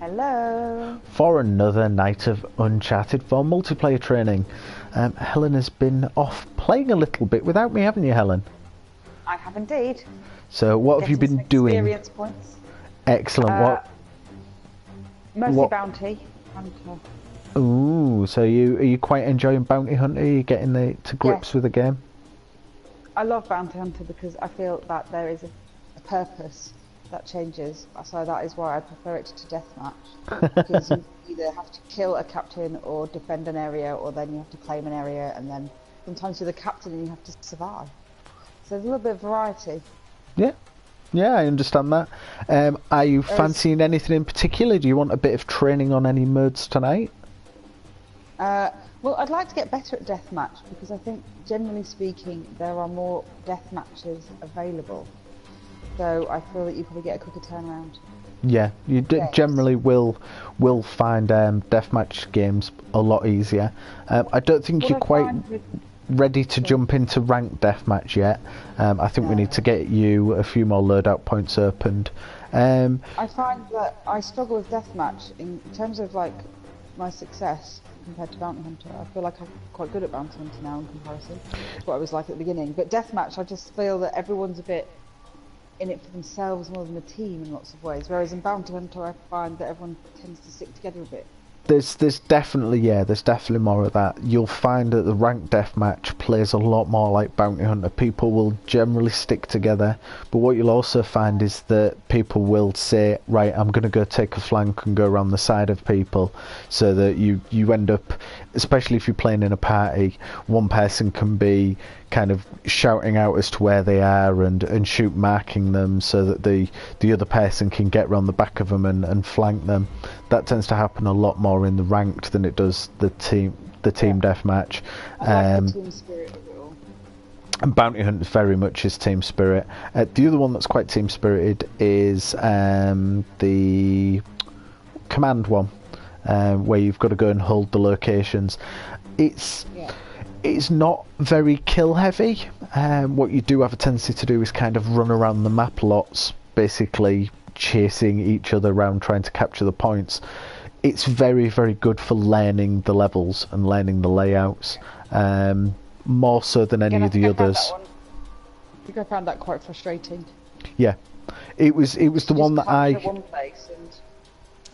Hello. For another night of Uncharted for multiplayer training. Helen has been off playing a little bit without me, haven't you, Helen? I have indeed. So what have you Getting been some doing? experience points. Excellent. Mostly bounty. Ooh, so are you quite enjoying Bounty Hunter? Are you getting to grips Yes. with the game? I love Bounty Hunter because I feel that there is a purpose that changes. So that is why I prefer it to deathmatch. Because you either have to kill a captain or defend an area, or then you have to claim an area, and then sometimes you're the captain and you have to survive. So there's a little bit of variety. Yeah, I understand that. Are you fancying anything in particular? Do you want a bit of training on any modes tonight? Well, I'd like to get better at deathmatch because I think, generally speaking, there are more death matches available. So I feel that you probably get a quicker turnaround. Yeah, you generally will find deathmatch games a lot easier. I don't think you're quite ready to jump into ranked deathmatch yet. I think we need to get you a few more loadout points opened. I find that I struggle with deathmatch in terms of like my success compared to Bounty Hunter. I feel like I'm quite good at Bounty Hunter now in comparison to what I was like at the beginning. But deathmatch, I just feel that everyone's a bit in it for themselves more than a team in lots of ways. Whereas in Bounty Hunter, I find that everyone tends to stick together a bit. There's definitely more of that. You'll find that the ranked deathmatch plays a lot more like Bounty Hunter. People will generally stick together, but what you'll also find is that people will say, right, I'm going to go take a flank and go around the side of people, so that you end up, especially if you're playing in a party, one person can be kind of shouting out as to where they are and shoot marking them so that the other person can get round the back of them and flank them. That tends to happen a lot more in the ranked than it does the team deathmatch. I like the team spirit of it all. And Bounty Hunt very much is team spirit. The other one that's quite team spirited is the command one, where you've got to go and hold the locations. It's not very kill heavy. What you do have a tendency to do is kind of run around the map lots, basically chasing each other around trying to capture the points. It's very, very good for learning the levels and learning the layouts, more so than any of the others. I think I found that quite frustrating. Yeah, it was the one that I one place and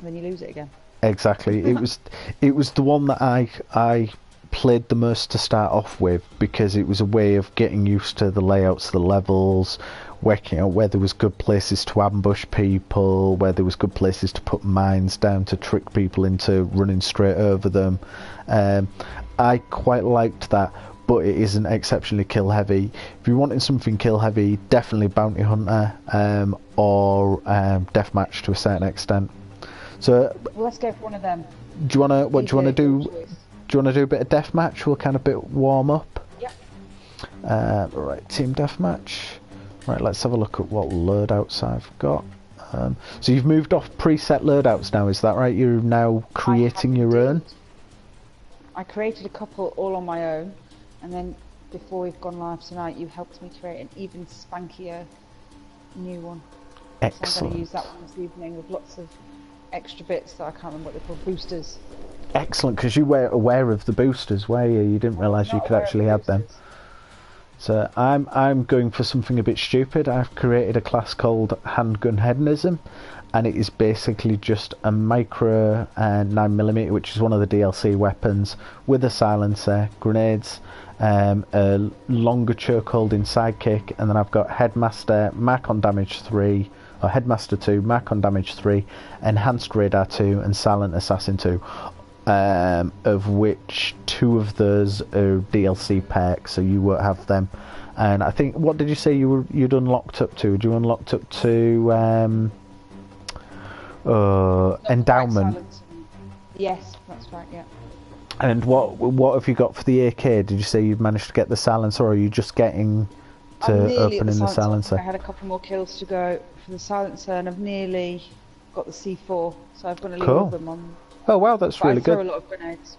then you lose it again. Exactly. it was the one that I played the most to start off with, because it was a way of getting used to the layouts of the levels, working out where there was good places to ambush people, where there was good places to put mines down to trick people into running straight over them. I quite liked that, but it isn't exceptionally kill heavy. If you're wanting something kill heavy, definitely Bounty Hunter, or Deathmatch to a certain extent. So let's go for one of them. Do you wanna do? Do you want to do a bit of deathmatch? We'll kind of bit warm up. Yep. Right, team deathmatch. Right, let's have a look at what loadouts I've got. So you've moved off preset loadouts now, is that right? You're now creating your own? I created a couple all on my own, and then before we've gone live tonight, you helped me create an even spankier new one. Excellent. So I'm going to use that one this evening with lots of extra bits that I can't remember what they're called, boosters. Excellent, because you were aware of the boosters, were you? You didn't realise you could actually have them. So I'm going for something a bit stupid. I've created a class called Handgun Hedonism, and it is basically just a micro 9mm, which is one of the DLC weapons, with a silencer, grenades, a longer chokehold in sidekick, and then I've got Headmaster, Mark on Damage 3, or Headmaster 2, Mark on Damage 3, Enhanced Radar 2, and Silent Assassin 2. Of which 2 of those are DLC perks, so you won't have them. And I think, what did you say you'd unlocked up to? Did you unlocked up to Endowment? Yes, that's right. Yeah. And what have you got for the AK? Did you say you've managed to get the silencer, or are you just getting to opening the silencer? I had a couple more kills to go for the silencer, and I've nearly got the C4, so I've got to leave all of them on. Oh wow, that's really good. I throw a lot of grenades.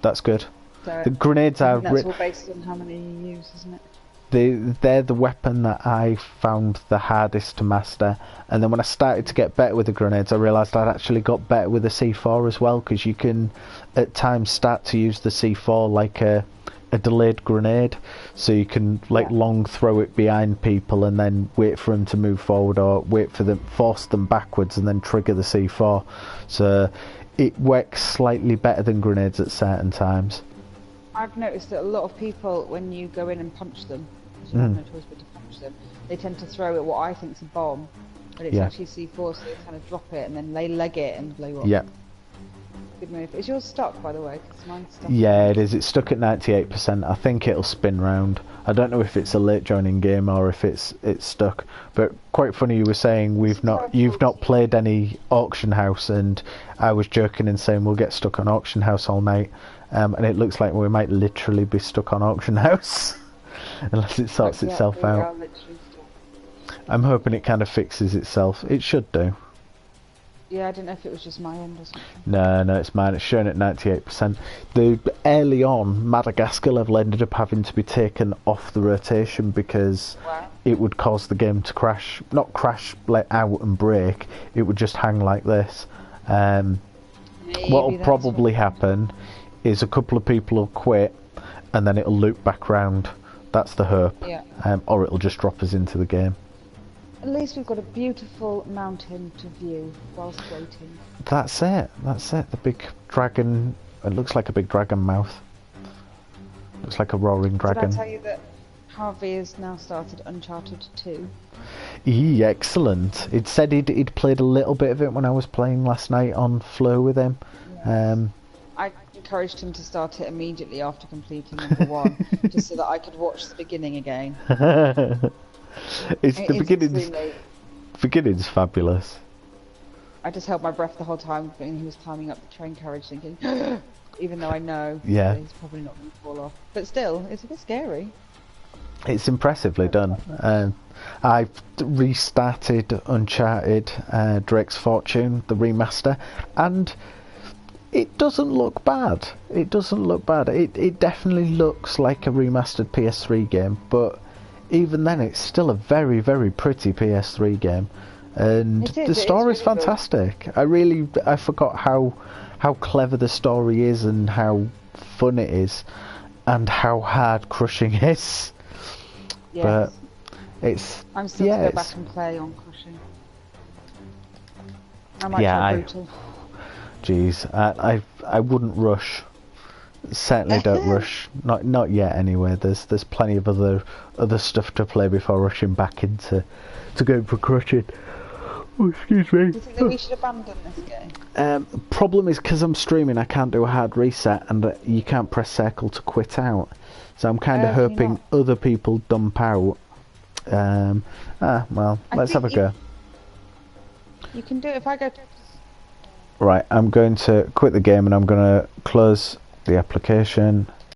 That's good. So the grenades are... That's all based on how many you use, isn't it? they're the weapon that I found the hardest to master. And then when I started to get better with the grenades, I realised I'd actually got better with the C4 as well, because you can at times start to use the C4 like a delayed grenade, so you can like long throw it behind people and then wait for them to move forward, or wait for them, force them backwards and then trigger the C4. So it works slightly better than grenades at certain times. I've noticed that a lot of people, when you go in and punch them, because you have no choice but to punch them, they tend to throw at what I think is a bomb, but it's actually C4, so they kind of drop it and then they leg it and blow up. Yeah. Good move. Is yours stuck, by the way? 'Cause mine's stuck. Yeah, it is. It's stuck at 98%. I think it'll spin round. I don't know if it's a late joining game or if it's stuck. But quite funny, you were saying you've not played any Auction House, and I was joking and saying we'll get stuck on Auction House all night, and it looks like we might literally be stuck on Auction House unless it sorts itself out. I'm hoping it kind of fixes itself. It should do. Yeah, I didn't know if it was just my end or something. No, it's mine. It's showing at 98%. The early on Madagascar level ended up having to be taken off the rotation because it would cause the game to crash. Not crash like out and break. It would just hang like this. What'll probably happen is a couple of people will quit, and then it'll loop back round. That's the hope. Yeah. Or it'll just drop us into the game. At least we've got a beautiful mountain to view whilst waiting. That's it. The big dragon. It looks like a big dragon mouth. Looks like a roaring dragon. Did I tell you that Harvey has now started Uncharted 2? Excellent. It said he'd played a little bit of it when I was playing last night on Flow with him. Yes. I encouraged him to start it immediately after completing number 1, just so that I could watch the beginning again. Beginning's fabulous. I just held my breath the whole time when he was climbing up the train carriage, thinking, even though I know he's probably not going to fall off. But still, it's a bit scary. It's impressively done. I've restarted Uncharted Drake's Fortune, the remaster, and it doesn't look bad. It definitely looks like a remastered PS3 game, but even then it's still a very, very pretty PS3 game, and the story's really fantastic. Good. I forgot how clever the story is and how fun it is and how hard Crushing is. Yes. But I'm still to go back and play on Crushing. I might try Brutal. Jeez, I wouldn't rush. Certainly don't rush. Not yet anyway. There's plenty of other stuff to play before rushing back into going for Crushing. Oh, excuse me. Do you think that we should abandon this game? Problem is, because I'm streaming, I can't do a hard reset, and you can't press circle to quit out. So I'm kind of hoping other people dump out. Let's have a go. You can do it if I go. Right, I'm going to quit the game and I'm going to close the application.